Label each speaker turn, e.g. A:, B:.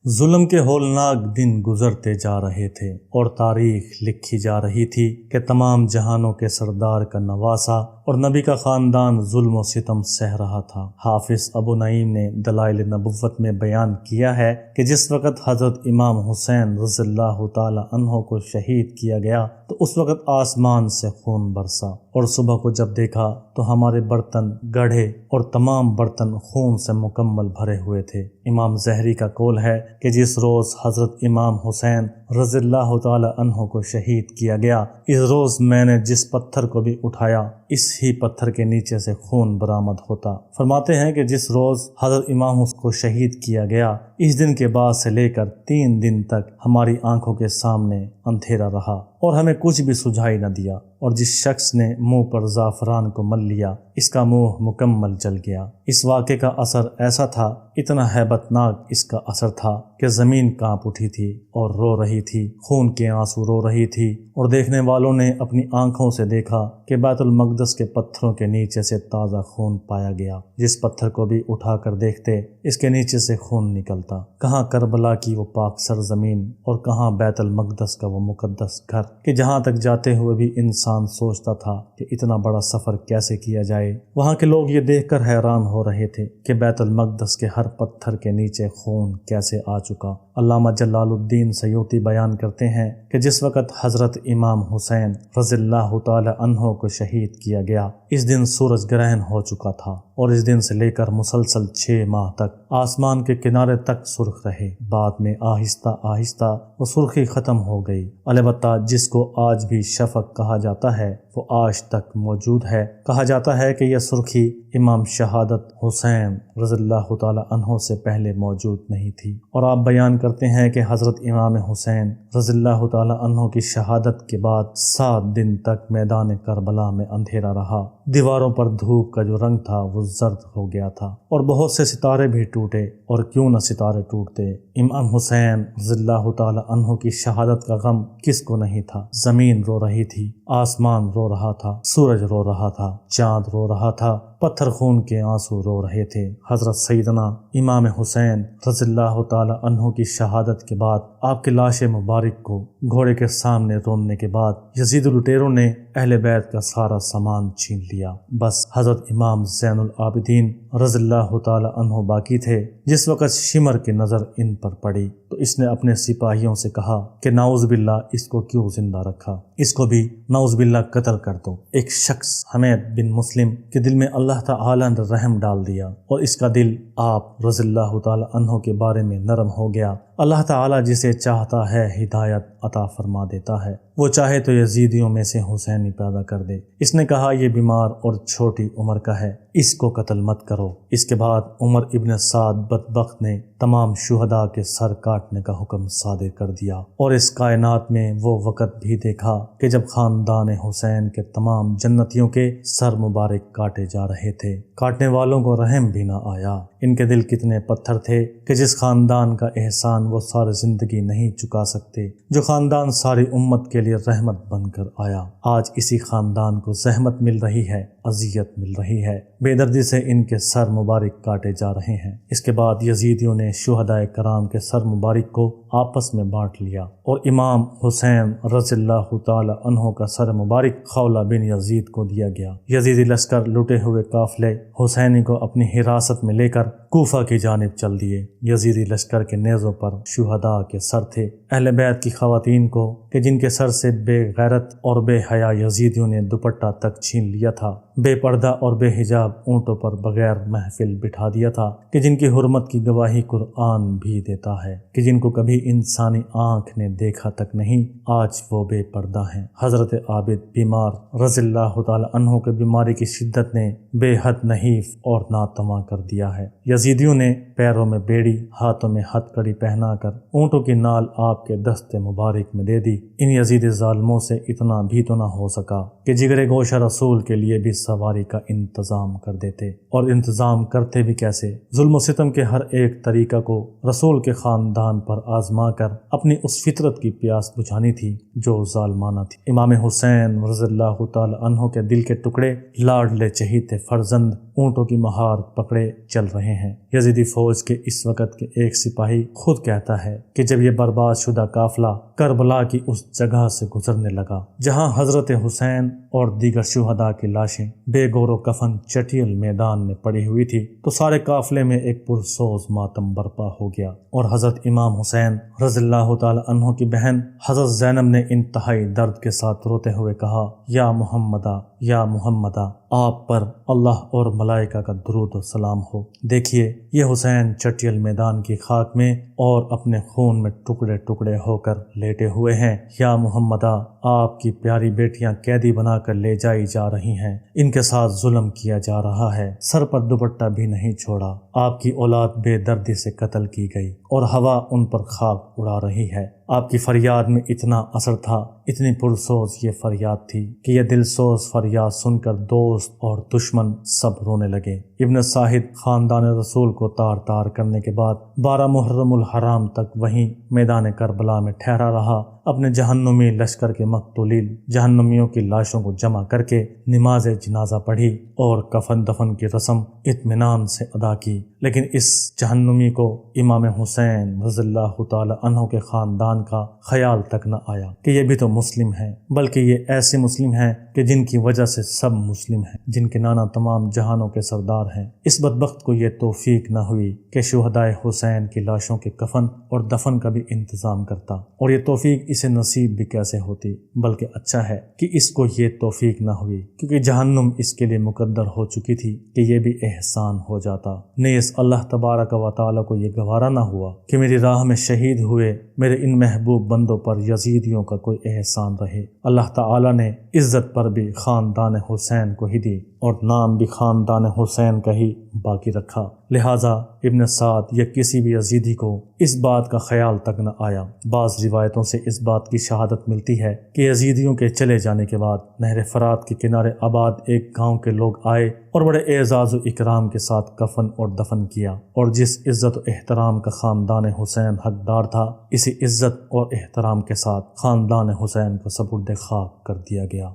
A: ظلم کے ہولناک دن گزرتے جا رہے تھے اور تاریخ لکھی جا رہی تھی کہ تمام جہانوں کے سردار کا نواسا اور نبی کا خاندان ظلم و ستم سہ رہا تھا۔ حافظ ابو نعیم نے دلائل نبوت میں بیان کیا ہے کہ جس وقت حضرت امام حسین رضی اللہ تعالی عنہ کو شہید کیا گیا تو اس وقت آسمان سے خون برسا، اور صبح کو جب دیکھا تو ہمارے برتن گڑھے اور تمام برتن خون سے مکمل بھرے ہوئے تھے۔ امام زہری کا قول ہے کہ جس روز حضرت امام حسین رضی اللہ تعالی عنہ کو شہید کیا گیا، اس روز میں نے جس پتھر کو بھی اٹھایا اس ہی پتھر کے نیچے سے خون برآمد ہوتا۔ فرماتے ہیں کہ جس روز حضرت امام حسین کو شہید کیا گیا، اس دن کے بعد سے لے کر 3 دن تک ہماری آنکھوں کے سامنے اندھیرا رہا اور ہمیں کچھ بھی سجھائی نہ دیا، اور جس شخص نے منہ پر زعفران کو مل لیا اس کا منہ مکمل جل گیا۔ اس واقعے کا اثر ایسا تھا، اتنا ہیبت ناک اس کا اثر تھا کہ زمین کانپ اٹھی تھی اور رو رہی تھی، خون کے آنسو رو رہی تھی، اور دیکھنے والوں نے اپنی آنکھوں سے دیکھا کہ بیت المقدس کے پتھروں کے نیچے سے تازہ خون پایا گیا۔ جس پتھر کو بھی اٹھا کر دیکھتے اس کے نیچے سے خون نکلتا۔ کہاں کربلا کی وہ پاک سرزمین اور کہاں بیت المقدس کا وہ مقدس گھر کہ جہاں تک جاتے ہوئے بھی انسان سوچتا تھا کہ اتنا بڑا سفر کیسے کیا جائے۔ وہاں کے لوگ یہ دیکھ کر حیران ہو رہے تھے کہ بیت المقدس کے ہر پتھر کے نیچے خون کیسے آ چکا۔ علامہ جلال الدین سیوطی بیان کرتے ہیں کہ جس وقت حضرت امام حسین رضی اللہ تعالی عنہ کو شہید کیا گیا، اس دن سورج گرہن ہو چکا تھا، اور اس دن سے لے کر مسلسل 6 ماہ تک آسمان کے کنارے تک سرخ رہے۔ بعد میں آہستہ آہستہ وہ سرخی ختم ہو گئی۔ البتہ جس کو آج بھی شفق کہا جاتا ہے وہ آج تک موجود ہے۔ کہا جاتا ہے کہ یہ سرخی امام شہادت حسین رضی اللہ تعالی عنہ سے پہلے موجود نہیں تھی، اور آپ بیان کرتے ہیں کہ حضرت امام حسین رضی اللہ تعالی عنہ کی شہادت کے بعد 7 دن تک میدان کربلا میں اندھیرا رہا۔ دیواروں پر دھوپ کا جو رنگ تھا وہ زرد ہو گیا تھا، اور بہت سے ستارے بھی ٹوٹے، اور کیوں نہ ستارے ٹوٹتے۔ امام حسین رضی اللہ تعالی عنہ کی شہادت کا غم کس کو نہیں تھا۔ زمین رو رہی تھی، آسمان رو رہا تھا، سورج رو رہا تھا، چاند رو رہا تھا، پتھر خون کے آنسو رو رہے تھے۔ حضرت سیدنا امام حسین رضی اللہ تعالی عنہ کی شہادت کے بعد آپ کی لاش مبارک کو گھوڑے کے سامنے روننے کے بعد یزید لٹیروں نے اہل بیت کا سارا سامان چھین لیا۔ بس حضرت امام زین العابدین رضی اللہ تعالی عنہ باقی تھے۔ جس وقت شمر کی نظر ان پر پڑی تو اس نے اپنے سپاہیوں سے کہا کہ نعوذ باللہ اس کو کیوں زندہ رکھا، اس کو بھی نعوذ باللہ قتل کر دو۔ ایک شخص حمید بن مسلم کے دل میں اللہ تعالی نے رحم ڈال دیا، اور اس کا دل آپ رضی اللہ تعالی عنہ کے بارے میں نرم ہو گیا۔ اللہ تعالی جسے چاہتا ہے ہدایت عطا فرما دیتا ہے، وہ چاہے تو یزیدیوں میں سے حسینی پیدا کر دے۔ اس نے کہا یہ بیمار اور چھوٹی عمر کا ہے، اس کو قتل مت کرو۔ اس کے بعد عمر ابن سعد بدبخت نے تمام شہداء کے سر کاٹنے کا حکم صادر کر دیا، اور اس کائنات میں وہ وقت بھی دیکھا کہ جب خاندان حسین کے تمام جنتیوں کے سر مبارک کاٹے جا رہے تھے۔ کاٹنے والوں کو رحم بھی نہ آیا۔ ان کے دل کتنے پتھر تھے کہ جس خاندان کا احسان وہ ساری زندگی نہیں چکا سکتے، جو خاندان ساری امت کے لیے رحمت بن کر آیا، آج اسی خاندان کو زحمت مل رہی ہے، اذیت مل رہی ہے، بے دردی سے ان کے سر مبارک کاٹے جا رہے ہیں۔ اس کے بعد یزیدیوں نے شہداء کرام کے سر مبارک کو آپس میں بانٹ لیا، اور امام حسین رضی اللہ تعالی عنہ کا سر مبارک خولہ بن یزید کو دیا گیا۔ یزیدی لشکر لٹے ہوئے قافلے حسینی کو اپنی حراست میں لے کر کوفہ کی جانب چل دیے۔ یزیدی لشکر کے نیزوں پر شہداء کے سر تھے۔ اہل بیت کی خواتین کو کہ جن کے سر سے بے غیرت اور بے حیا یزیدیوں نے دوپٹہ تک چھین لیا تھا، بے پردہ اور بے حجاب اونٹوں پر بغیر محفل بٹھا دیا تھا، کہ جن کی حرمت کی گواہی قرآن بھی دیتا ہے، کہ جن کو کبھی انسانی آنکھ نے دیکھا تک نہیں، آج وہ بے پردہ ہیں۔ حضرت عابد بیمار رضی اللہ تعالی عنہ کے بیماری کی شدت نے بے حد نحیف اور ناتواں کر دیا ہے۔ یزیدیوں نے پیروں میں بیڑی، ہاتھوں میں ہتھ کڑی پہنا کر اونٹوں کی نال آپ کے دست مبارک میں دے دی۔ ان یزید ظالموں سے اتنا بھی تو نہ ہو سکا کہ جگر گوشہ رسول کے لیے بھی سواری کا انتظام کر دیتے، اور انتظام کرتے بھی کیسے؟ ظلم و ستم کے ہر ایک طریقہ کو رسول کے خاندان پر آزما کر اپنی اس فطرت کی پیاس بجھانی تھی جو ظالمانہ تھی۔ امام حسین رضی اللہ تعالی عنہ کے دل کے ٹکڑے، لاڈلے چہیتے فرزند اونٹوں کی مہار پکڑے چل رہے ہیں۔ یزیدی فوج کے اس وقت کے ایک سپاہی خود کہتا ہے کہ جب یہ برباد شدہ قافلہ کربلا کی اس جگہ سے گزرنے لگا جہاں حضرت حسین اور دیگر شہداء کی لاشیں بے گور و کفن چٹیل میدان میں پڑی ہوئی تھی، تو سارے قافلے میں ایک پرسوز ماتم برپا ہو گیا، اور حضرت امام حسین رضی اللہ تعالی عنہ کی بہن حضرت زینب نے انتہائی درد کے ساتھ روتے ہوئے کہا، یا محمدہ، یا محمدہ، آپ پر اللہ اور ملائکہ کا درود و سلام ہو۔ دیکھیے یہ حسین چٹیل میدان کی خاک میں اور اپنے خون میں ٹکڑے ٹکڑے ہو کر لیٹے ہوئے ہیں۔ یا محمدہ، آپ کی پیاری بیٹیاں قیدی بنا کر لے جائی جا رہی ہیں، ان کے ساتھ ظلم کیا جا رہا ہے، سر پر دوپٹہ بھی نہیں چھوڑا، آپ کی اولاد بے دردی سے قتل کی گئی اور ہوا ان پر خاک اڑا رہی ہے۔ آپ کی فریاد میں اتنا اثر تھا، اتنی پرسوز یہ فریاد تھی کہ یہ دل سوز فریاد سن کر دوست اور دشمن سب رونے لگے۔ ابن ساہد خاندان رسول کو تار تار کرنے کے بعد 12 محرم الحرام تک وہیں میدان کربلا میں ٹھہرا رہا، اپنے جہنمی لشکر کے مقتولین جہنمیوں کی لاشوں کو جمع کر کے نماز جنازہ پڑھی اور کفن دفن کی رسم اطمینان سے ادا کی، لیکن اس جہنمی کو امام حسین رضی اللہ تعالی عنہ کے خاندان کا خیال تک نہ آیا کہ یہ بھی تو مسلم ہیں، بلکہ یہ ایسے مسلم ہیں کہ جن کی وجہ سے سب مسلم ہیں، جن کے نانا تمام جہانوں کے سردار ہیں۔ اس بدبخت کو یہ توفیق نہ ہوئی کہ شہدائے حسین کی لاشوں کے کفن اور دفن کا بھی انتظام کرتا، اور یہ توفیق اسے نصیب بھی کیسے ہوتی، بلکہ اچھا ہے کہ اس کو یہ توفیق نہ ہوئی، کیونکہ جہنم اس کے لیے مقدر ہو چکی تھی کہ یہ بھی احسان ہو جاتا۔ نیز اللہ تبارک و تعالی کو یہ گوارا نہ ہوا کہ میری راہ میں شہید ہوئے میرے ان محبوب بندوں پر یزیدیوں کا کوئی احسان رہے۔ اللہ تعالی نے عزت پر بھی خاندان حسین کو ہی دی اور نام بھی خاندان حسین کا ہی باقی رکھا، لہٰذا ابن سعد یا کسی بھی یزیدی کو اس بات کا خیال تک نہ آیا۔ بعض روایتوں سے اس بات کی شہادت ملتی ہے کہ یزیدیوں کے چلے جانے کے بعد نہر فرات کے کنارے آباد ایک گاؤں کے لوگ آئے اور بڑے اعزاز و اکرام کے ساتھ کفن اور دفن کیا، اور جس عزت و احترام کا خاندان حسین حقدار تھا، اسی عزت اور احترام کے ساتھ خاندان حسین کو سپرد خاک کر دیا گیا۔